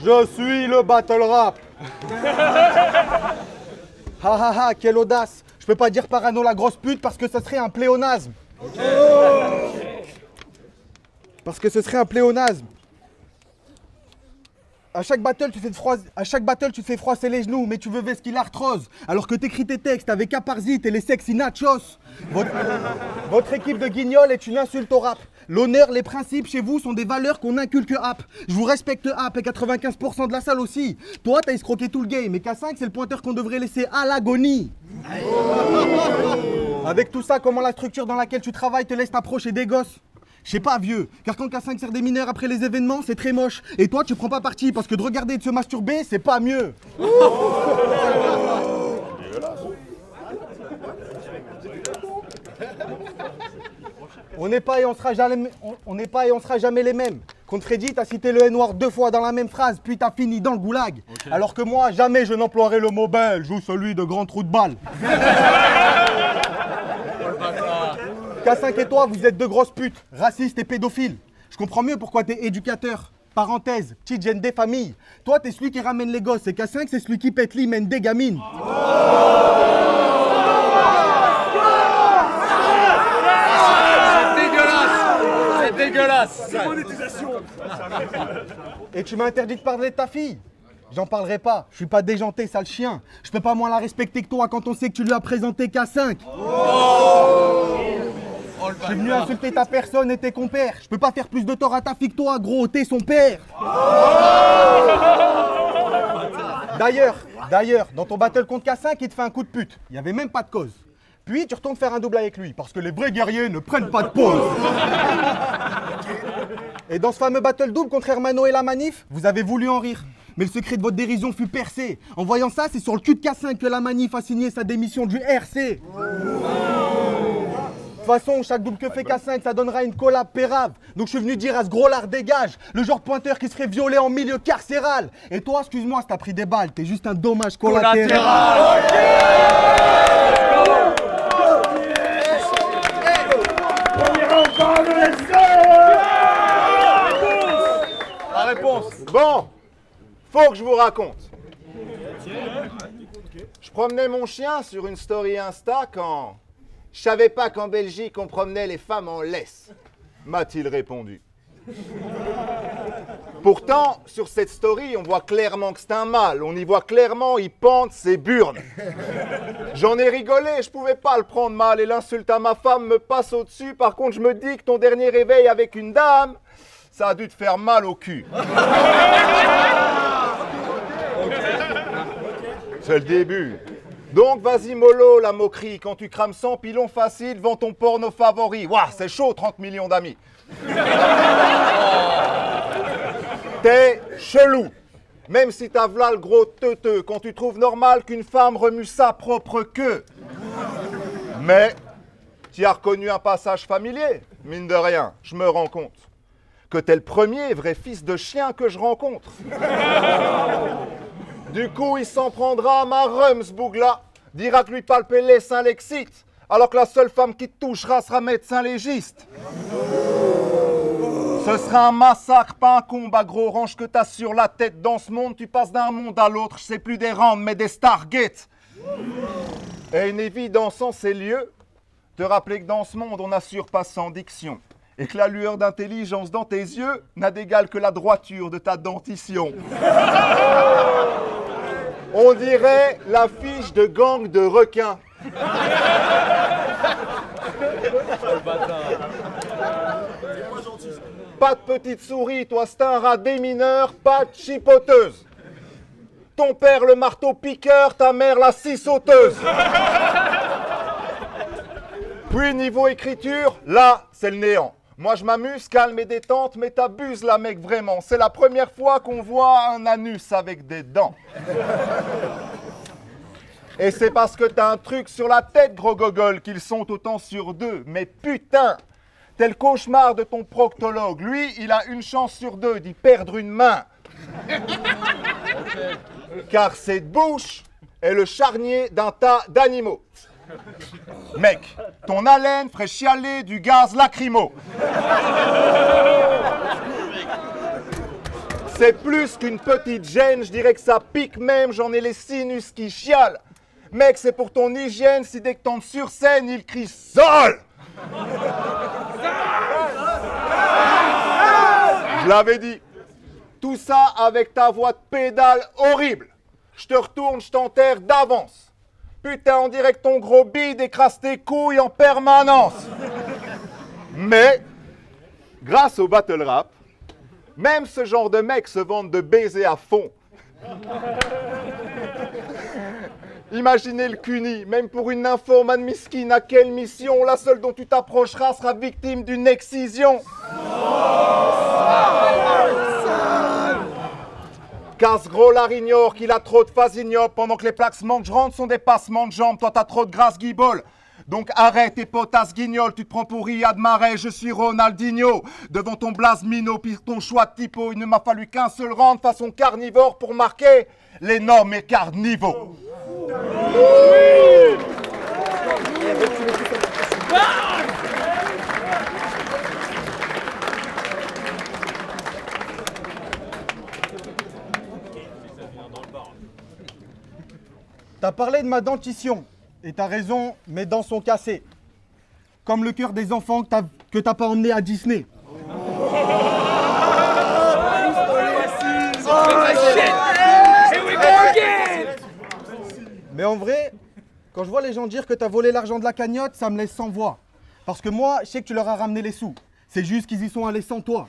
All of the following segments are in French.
Je suis le battle rap. Ha ha ha, quelle audace. Je peux pas dire Parano la grosse pute parce que ce serait un pléonasme. Okay. Parce que ce serait un pléonasme. À chaque battle, tu te fais froisser les genoux, mais tu veux vesquiller l'arthrose. Alors que t'écris tes textes avec Aparzit et les sexy nachos. Votre équipe de guignols est une insulte au rap. L'honneur, les principes chez vous sont des valeurs qu'on inculque App. Je vous respecte App et 95% de la salle aussi. Toi, t'as escroqué tout le game, et K5, c'est le pointeur qu'on devrait laisser à l'agonie. Avec tout ça, comment la structure dans laquelle tu travailles te laisse t'approcher des gosses? Je sais pas, vieux, car quand K5 sert des mineurs après les événements, c'est très moche. Et toi, tu prends pas parti parce que de regarder et de se masturber, c'est pas mieux. On n'est pas et on sera jamais les mêmes. Contre Freddy, t'as cité le N-word 2 fois dans la même phrase, puis t'as fini dans le goulag. Okay. Alors que moi, jamais je n'emploierai le mot belge ou celui de grand trou de balle. K5 et toi, vous êtes deux grosses putes, racistes et pédophiles. Je comprends mieux pourquoi t'es éducateur. Parenthèse, petite gêne des familles. Toi, t'es celui qui ramène les gosses et K5, c'est celui qui pète l'hymen des gamines. C'est dégueulasse. C'est monétisation. Et tu m'as interdit de parler de ta fille. J'en parlerai pas, je suis pas déjanté, sale chien. Je peux pas moins la respecter que toi quand on sait que tu lui as présenté K5. Je suis venu insulter ta personne et tes compères. Je peux pas faire plus de tort à ta fille que toi, gros, t'es son père. D'ailleurs, dans ton battle contre K5, il te fait un coup de pute. Il y avait même pas de cause. Puis tu retournes faire un double avec lui, parce que les vrais guerriers ne prennent pas de pause. Et dans ce fameux battle double contre Hermano et la manif, vous avez voulu en rire. Mais le secret de votre dérision fut percé. En voyant ça, c'est sur le cul de K5 que la manif a signé sa démission du RC. De toute façon, chaque double que fait K5, ça donnera une collab pérave. Donc je suis venu dire à ce gros lard dégage, le genre pointeur qui serait violé en milieu carcéral. Et toi, excuse-moi si t'as pris des balles, t'es juste un dommage collatéral. La réponse. Bon, faut que je vous raconte. Je promenais mon chien sur une story Insta quand... Je savais pas qu'en Belgique, on promenait les femmes en laisse, m'a-t-il répondu. Pourtant, sur cette story, on voit clairement que c'est un mâle. On y voit clairement, il pente ses burnes. J'en ai rigolé, je pouvais pas le prendre mal et l'insulte à ma femme me passe au-dessus. Par contre, je me dis que ton dernier réveil avec une dame, ça a dû te faire mal au cul. C'est le début. Donc, vas-y mollo, la moquerie. Quand tu crames 100 pilons faciles, vends ton porno favori. Waouh, c'est chaud, 30 millions d'amis. T'es chelou. Même si t'as v'là le gros teuteux, quand tu trouves normal qu'une femme remue sa propre queue. Mais, tu as reconnu un passage familier, mine de rien, je me rends compte. Que t'es le premier vrai fils de chien que je rencontre. Du coup, il s'en prendra à ma rums, bougla. Dira que lui palper les seins l'excite, alors que la seule femme qui te touchera sera médecin légiste. Ce sera un massacre, pas un combat, gros. Range que t'as sur la tête. Dans ce monde, tu passes d'un monde à l'autre. Je sais plus des rangs, mais des Stargates. Et une évidence en ces lieux, te rappeler que dans ce monde, on assure pas sans diction. Et que la lueur d'intelligence dans tes yeux n'a d'égal que la droiture de ta dentition. On dirait l'affiche de gang de requins. Pas de petite souris, toi c'est un rat démineur, pas de chipoteuse. Ton père le marteau piqueur, ta mère la scie sauteuse. Puis niveau écriture, là c'est le néant. Moi je m'amuse, calme et détente, mais t'abuses là mec vraiment. C'est la première fois qu'on voit un anus avec des dents. Et c'est parce que t'as un truc sur la tête, gros gogol, qu'ils sont autant sur deux. Mais putain, t'es le cauchemar de ton proctologue. Lui, il a une chance sur deux d'y perdre une main. Car cette bouche est le charnier d'un tas d'animaux. Mec, ton haleine ferait chialer du gaz lacrymo. C'est plus qu'une petite gêne, je dirais que ça pique même, j'en ai les sinus qui chialent. Mec, c'est pour ton hygiène si dès que t'entres sur scène, il crie Sol! Je l'avais dit. Tout ça avec ta voix de pédale horrible. Je te retourne, je t'enterre d'avance. Putain, on dirait que ton gros bide écrase tes couilles en permanence. Mais, grâce au battle rap, même ce genre de mecs se vendent de baiser à fond. Imaginez le CUNY, même pour une nymphomane miskine, à quelle mission la seule dont tu t'approcheras sera victime d'une excision. Casse-gros l'ignore qu'il a trop de phase ignoble pendant que les plaques mangeront sont des passements de jambes. Toi t'as trop de grâce guibole. Donc arrête tes potasses guignols, tu te prends pour Riyad Mahrez, je suis Ronaldinho. Devant ton blasmino, pire ton choix de typo, il ne m'a fallu qu'un seul round façon carnivore pour marquer l'énorme écart de niveau. T'as parlé de ma dentition, et t'as raison, mes dents sont cassées. Comme le cœur des enfants que t'as pas emmené à Disney. Mais en vrai, quand je vois les gens dire que t'as volé l'argent de la cagnotte, ça me laisse sans voix. Parce que moi, je sais que tu leur as ramené les sous. C'est juste qu'ils y sont allés sans toi.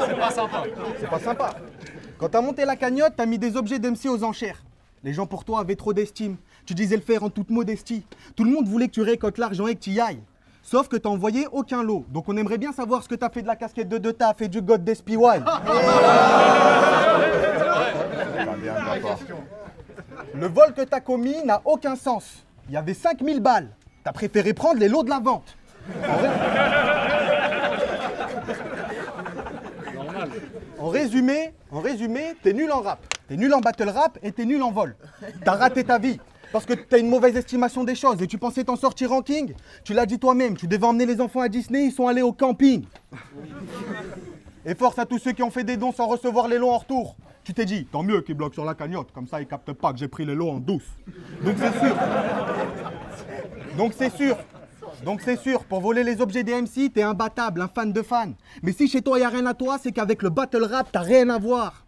C'est pas sympa. C'est pas sympa. Quand t'as monté la cagnotte, t'as mis des objets d'MC aux enchères. Les gens pour toi avaient trop d'estime. Tu disais le faire en toute modestie. Tout le monde voulait que tu récoltes l'argent et que tu y ailles. Sauf que t'as envoyé aucun lot. Donc on aimerait bien savoir ce que t'as fait de la casquette de deux taf et du God d'SPY. Le vol que t'as commis n'a aucun sens. Il y avait 5000 balles. T'as préféré prendre les lots de la vente. En résumé, t'es nul en rap, t'es nul en battle rap et t'es nul en vol. T'as raté ta vie parce que t'as une mauvaise estimation des choses et tu pensais t'en sortir en king. Tu l'as dit toi-même, tu devais emmener les enfants à Disney, ils sont allés au camping. Et force à tous ceux qui ont fait des dons sans recevoir les lots en retour. Tu t'es dit, tant mieux qu'ils bloquent sur la cagnotte, comme ça ils captent pas que j'ai pris les lots en douce. Donc c'est sûr, pour voler les objets des MC, t'es imbattable, un fan de fan. Mais si chez toi y a rien à toi, c'est qu'avec le battle rap, t'as rien à voir.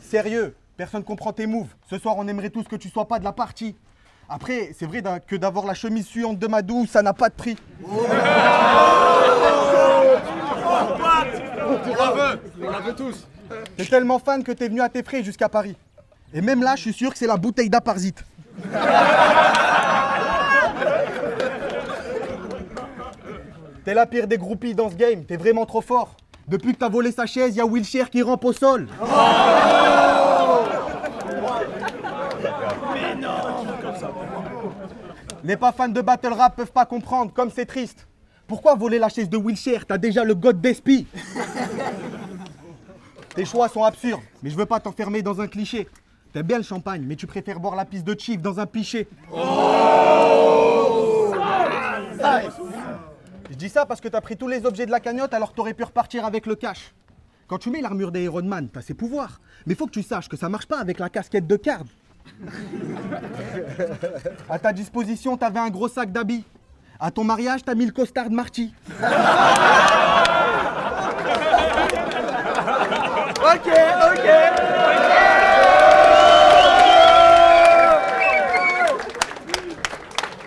Sérieux, personne comprend tes moves. Ce soir, on aimerait tous que tu sois pas de la partie. Après, c'est vrai que d'avoir la chemise suante de Madou, ça n'a pas de prix. On la veut tous. T'es tellement fan que t'es venu à tes frais jusqu'à Paris. Et même là, je suis sûr que c'est la bouteille d'Aparzite. T'es la pire des groupies dans ce game, t'es vraiment trop fort. Depuis que t'as volé sa chaise, y a Wheelchair qui rampe au sol. Mais non. Les pas fans de battle rap peuvent pas comprendre, comme c'est triste. Pourquoi voler la chaise de Wheelchair? T'as déjà le God d'Espi. Tes choix sont absurdes, mais je veux pas t'enfermer dans un cliché. T'aimes bien le champagne, mais tu préfères boire la pisse de Chief dans un pichet. Je dis ça parce que t'as pris tous les objets de la cagnotte alors que t'aurais pu repartir avec le cash. Quand tu mets l'armure des Iron Man, t'as ses pouvoirs. Mais faut que tu saches que ça marche pas avec la casquette de Card. À ta disposition, t'avais un gros sac d'habits. À ton mariage, t'as mis le costard de Marty. Ok.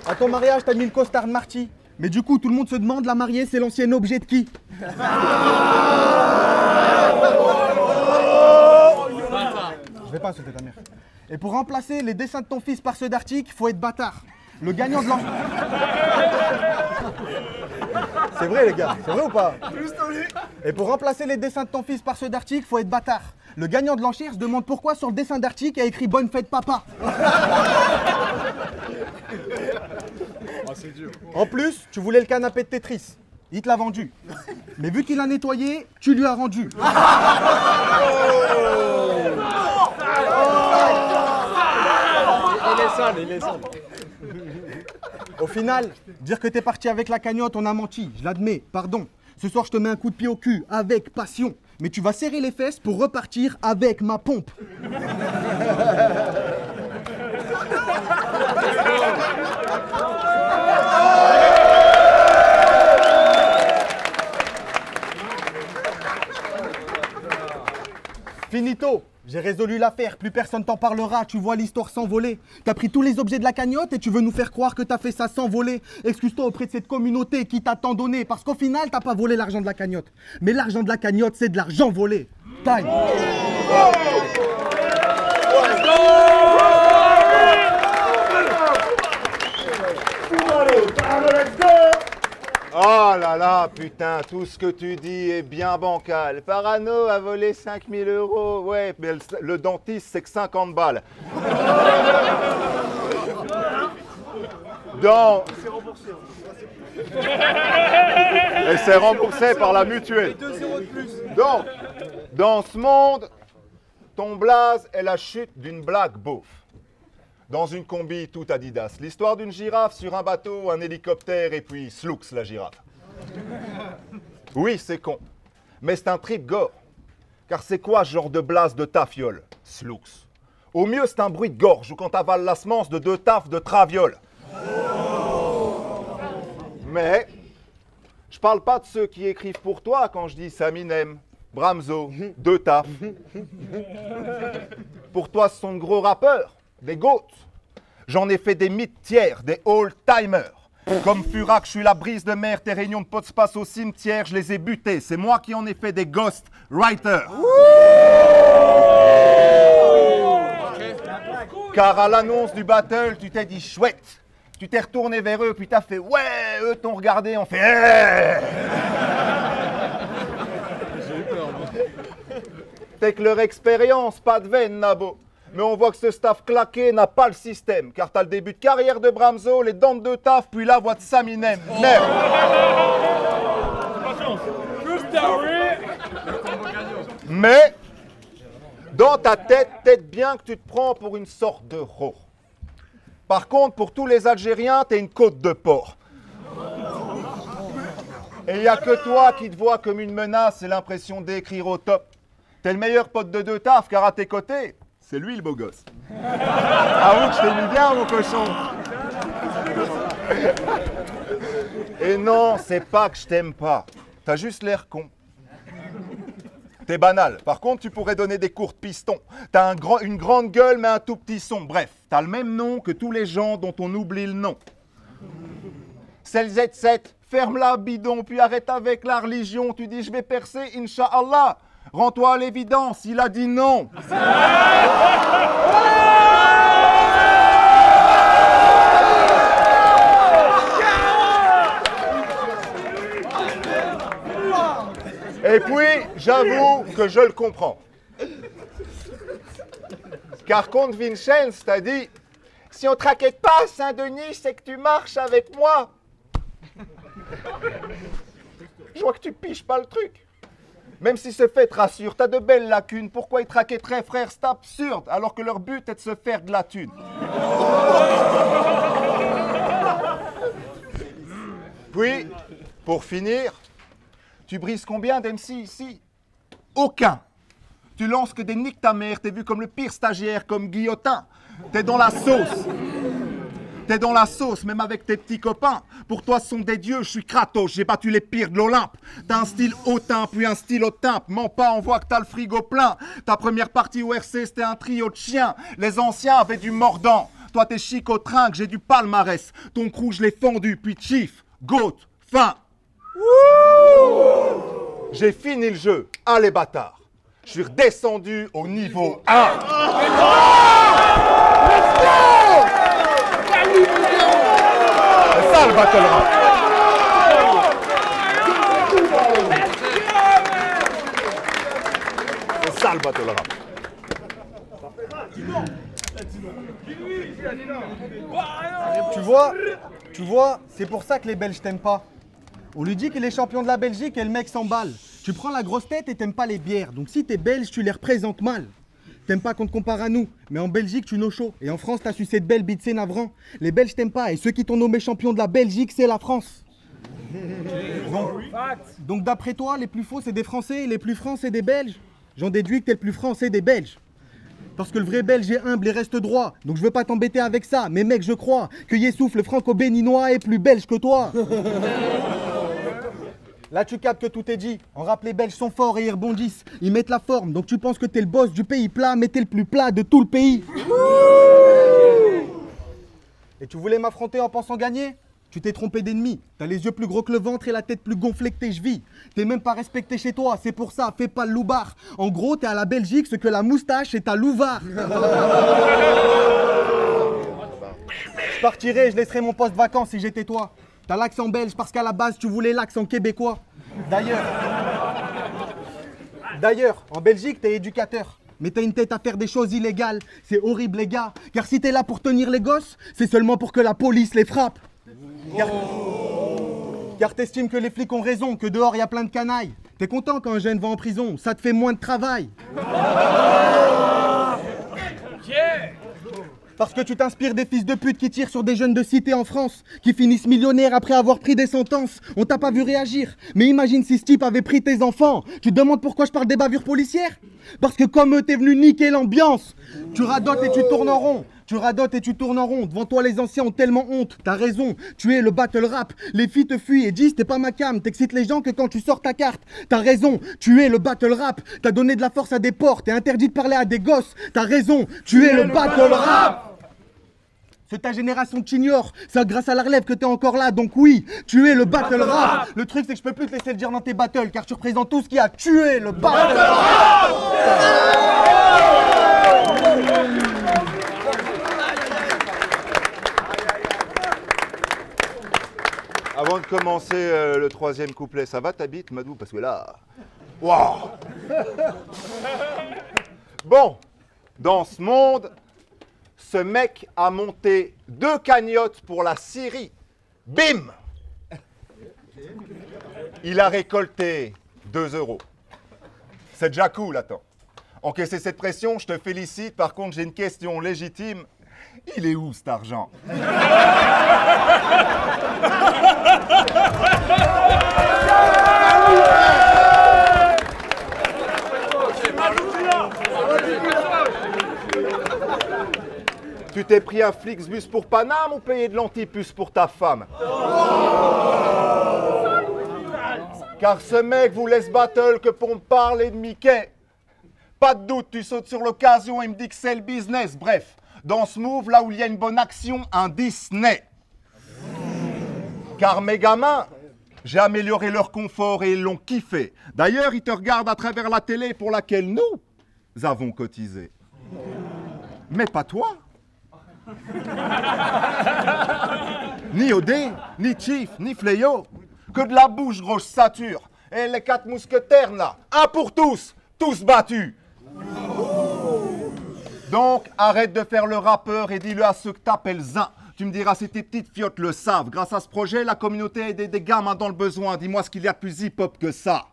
À ton mariage, t'as mis le costard de Marty. Mais du coup, tout le monde se demande, la mariée, c'est l'ancien objet de qui? Je vais pas insulter ta mère. Et pour remplacer les dessins de ton fils par ceux d'Arctic, faut être bâtard. Le gagnant de l'enchère... C'est vrai les gars, c'est vrai ou pas? Et pour remplacer les dessins de ton fils par ceux d'Arctic, faut être bâtard. Le gagnant de l'enchère se demande pourquoi sur le dessin d'Arctic il y a écrit « Bonne fête papa ». C'est dur. En plus, tu voulais le canapé de Tetris. Il te l'a vendu. Mais vu qu'il l'a nettoyé, tu lui as rendu. Il est sale. Au final, dire que t'es parti avec la cagnotte, on a menti. Je l'admets, pardon. Ce soir, je te mets un coup de pied au cul, avec passion. Mais tu vas serrer les fesses pour repartir avec ma pompe. Finito, j'ai résolu l'affaire, plus personne t'en parlera, tu vois l'histoire s'envoler. T'as pris tous les objets de la cagnotte et tu veux nous faire croire que t'as fait ça sans voler. Excuse-toi auprès de cette communauté qui t'a tant donné, parce qu'au final, t'as pas volé l'argent de la cagnotte. Mais l'argent de la cagnotte, c'est de l'argent volé. Time. Oh là là, putain, tout ce que tu dis est bien bancal. Parano a volé 5000 €. Ouais, mais le dentiste, c'est que 50 balles. Et c'est remboursé par la mutuelle. Donc, dans ce monde, ton blaze est la chute d'une blague beauf. Dans une combi tout Adidas. L'histoire d'une girafe sur un bateau, un hélicoptère et puis Slooks la girafe. Oui, c'est con. Mais c'est un trip gore. Car c'est quoi ce genre de blaze de tafiole? Slooks. Au mieux, c'est un bruit de gorge ou quand t'avales la semence de 2 tafs de traviole. Mais, je parle pas de ceux qui écrivent pour toi quand je dis Saminem, Bramzo, 2 tafs. Pour toi, ce sont de gros rappeurs. Des goats. J'en ai fait des mid-tiers, des all-timers. Comme Furac, je suis la brise de mer, tes réunions de potes se passent au cimetière, je les ai butés. C'est moi qui en ai fait des ghost writers. Car à l'annonce du battle, tu t'es dit chouette. Tu t'es retourné vers eux, puis t'as fait ouais, eux t'ont regardé, on fait hey. J'ai eu peur, moi. T'es que leur expérience, pas de veine, Nabo. Mais on voit que ce staff claqué n'a pas le système. Car t'as le début de carrière de Bramzo, les dents de taf, puis la voix de Saminem. Merde. Mais, dans ta tête, t'aides bien que tu te prends pour une sorte de ro. Par contre, pour tous les Algériens, t'es une côte de porc. Et il n'y a que toi qui te vois comme une menace et l'impression d'écrire au top. T'es le meilleur pote de 2 taf, car à tes côtés, c'est lui le beau gosse. Avoue que je t'ai mis bien, mon cochon. Et non, c'est pas que je t'aime pas. T'as juste l'air con. T'es banal. Par contre, tu pourrais donner des cours de piston. T'as une grande gueule, mais un tout petit son. Bref, t'as le même nom que tous les gens dont on oublie le nom. C'est le Z7. Ferme-la, bidon, puis arrête avec la religion. Tu dis, je vais percer, Inch'Allah. Rends-toi à l'évidence, il a dit non. Et puis, j'avoue que je le comprends. Car Comte Vincennes t'a dit, si on ne te raquette pas à Saint-Denis, c'est que tu marches avec moi. Je vois que tu piges pas le truc. Même si ce fait te rassure, t'as de belles lacunes. Pourquoi ils te raquetteraient, frère? C'est absurde, alors que leur but est de se faire de la thune. Puis, pour finir, tu brises combien d'MC ici? Aucun. Tu lances que des niques ta mère, t'es vu comme le pire stagiaire, comme Guillotin. T'es dans la sauce. T'es dans la sauce, même avec tes petits copains. Pour toi, ce sont des dieux, je suis Kratos, j'ai battu les pires de l'Olympe. T'as un style hautain, puis un style Olympe. Mens pas, on voit que t'as le frigo plein. Ta première partie au RC, c'était un trio de chiens. Les anciens avaient du mordant. Toi, t'es chic au trinque, j'ai du palmarès. Ton crew, je l'ai fendu, puis chief, goat, fin. J'ai fini le jeu. Allez, bâtard. Je suis redescendu au niveau 1. C'est ça le battle rap. C'est ça le battle rap. Tu vois, c'est pour ça que les Belges t'aiment pas. On lui dit qu'il est champion de la Belgique et le mec s'emballe. Tu prends la grosse tête et t'aimes pas les bières. Donc si t'es belge, tu les représentes mal. T'aimes pas qu'on te compare à nous, mais en Belgique, tu nous chaud. Et en France, t'as su cette belle bite, c'est navrant. Les Belges t'aiment pas et ceux qui t'ont nommé champion de la Belgique, c'est la France. Donc, Donc d'après toi, les plus faux c'est des Français et les plus francs c'est des Belges? J'en déduis que t'es le plus français des Belges. Parce que le vrai Belge est humble et reste droit. Donc je veux pas t'embêter avec ça. Mais mec, je crois que Yessouf, le franco-béninois, est plus belge que toi. Là, tu captes que tout est dit. En rap, les Belges sont forts et ils rebondissent. Ils mettent la forme. Donc tu penses que t'es le boss du pays plat, mais t'es le plus plat de tout le pays. Et tu voulais m'affronter en pensant gagner? Tu t'es trompé d'ennemi. T'as les yeux plus gros que le ventre et la tête plus gonflée que tes chevilles. T'es même pas respecté chez toi, c'est pour ça, fais pas le loupard. En gros, t'es à la Belgique ce que la moustache est à Louvard. Je partirais, je laisserais mon poste vacant si j'étais toi. T'as l'accent belge parce qu'à la base, tu voulais l'accent québécois. D'ailleurs, en Belgique, t'es éducateur. Mais t'as une tête à faire des choses illégales. C'est horrible, les gars. Car si t'es là pour tenir les gosses, c'est seulement pour que la police les frappe. Car t'estimes que les flics ont raison, que dehors il y a plein de canailles. T'es content quand un jeune va en prison, ça te fait moins de travail. Parce que tu t'inspires des fils de pute qui tirent sur des jeunes de cité en France, qui finissent millionnaires après avoir pris des sentences. On t'a pas vu réagir. Mais imagine si ce type avait pris tes enfants. Tu te demandes pourquoi je parle des bavures policières? Parce que comme eux, t'es venu niquer l'ambiance. Tu radotes et tu tournes en rond. Tu radotes et tu tournes en rond. Devant toi, les anciens ont tellement honte. T'as raison, tu es le battle rap. Les filles te fuient et disent t'es pas ma cam. T'excites les gens que quand tu sors ta carte. T'as raison, tu es le battle rap. T'as donné de la force à des porcs. T'es interdit de parler à des gosses. T'as raison, tu es le battle rap. C'est ta génération t'ignore, c'est grâce à la relève que t'es encore là, donc oui, tu es le battle rap. Le truc c'est que je peux plus te laisser le dire dans tes battles, car tu représentes tout ce qui a tué le battle rap. Avant de commencer le troisième couplet, ça va ta bite, Madou? Parce que là... Waouh! Bon, dans ce monde, ce mec a monté 2 cagnottes pour la Syrie. Bim! Il a récolté 2 €. C'est déjà cool, attends. Encaisser cette pression, je te félicite. Par contre, j'ai une question légitime. Il est où cet argent? Tu t'es pris un Flixbus pour Paname ou payé de l'antipuce pour ta femme? Car ce mec vous laisse battle que pour me parler de Mickey. Pas de doute, tu sautes sur l'occasion et me dis que c'est le business. Bref, dans ce move, là où il y a une bonne action, un Disney. Car mes gamins, j'ai amélioré leur confort et ils l'ont kiffé. D'ailleurs, ils te regardent à travers la télé pour laquelle nous avons cotisé. Mais pas toi. Ni Odé, ni Chief, ni Fléau. Que de la bouche, grosse sature. Et les 4 mousquetaires, là, un pour tous battus. Donc, arrête de faire le rappeur et dis-le à ceux que t'appelles zin. Tu me diras si tes petites fiottes le savent. Grâce à ce projet, la communauté a aidé des gamins dans le besoin. Dis-moi ce qu'il y a de plus hip-hop que ça.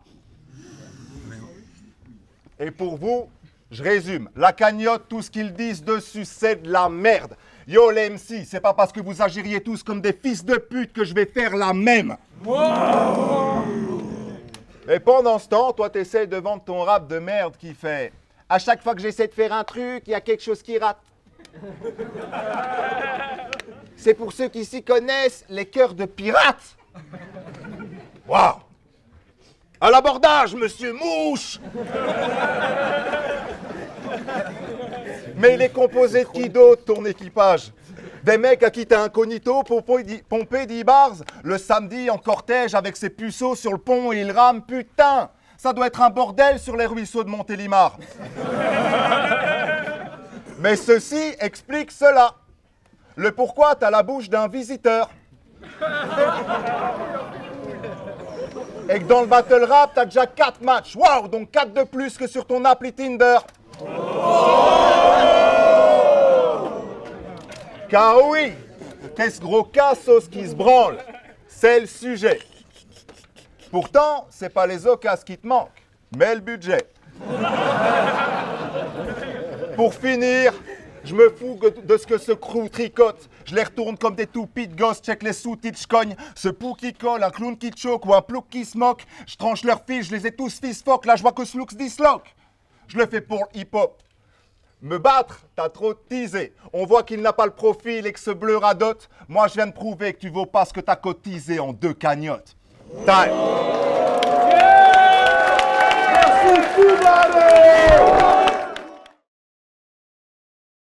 Et pour vous, je résume. La cagnotte, tout ce qu'ils disent dessus, c'est de la merde. Yo les MC, c'est pas parce que vous agiriez tous comme des fils de pute que je vais faire la même. Et pendant ce temps, toi, t'essayes de vendre ton rap de merde qui fait... À chaque fois que j'essaie de faire un truc, il y a quelque chose qui rate. C'est pour ceux qui s'y connaissent, les cœurs de pirates. Waouh! À l'abordage, monsieur Mouche! Mais il est composé de qui d'autre, ton équipage? Des mecs à qui t'as incognito pour pomper 10 bars le samedi en cortège avec ses puceaux sur le pont et il rame, putain! Ça doit être un bordel sur les ruisseaux de Montélimar. Mais ceci explique cela. Le pourquoi t'as la bouche d'un visiteur. Et que dans le battle rap, t'as déjà 4 matchs. Waouh, donc 4 de plus que sur ton appli Tinder. Car oui, qu'est-ce gros cassos qui se branle? C'est le sujet. Pourtant, c'est pas les occasions qui te manquent, mais le budget. Pour finir, Je me fous de ce que ce crew tricote. Je les retourne comme des toupies de gosses, check les sous-titres, je cogne. Ce pou qui colle, un clown qui choque ou un plouc qui se moque. Je tranche leurs fiches, je les ai tous fist-fuck. Là, je vois que ce look se disloque. Je le fais pour le hip-hop. Me battre, t'as trop teasé. On voit qu'il n'a pas le profil et que ce bleu radote. Moi, je viens de prouver que tu vaux pas ce que t'as cotisé en 2 cagnottes. Time.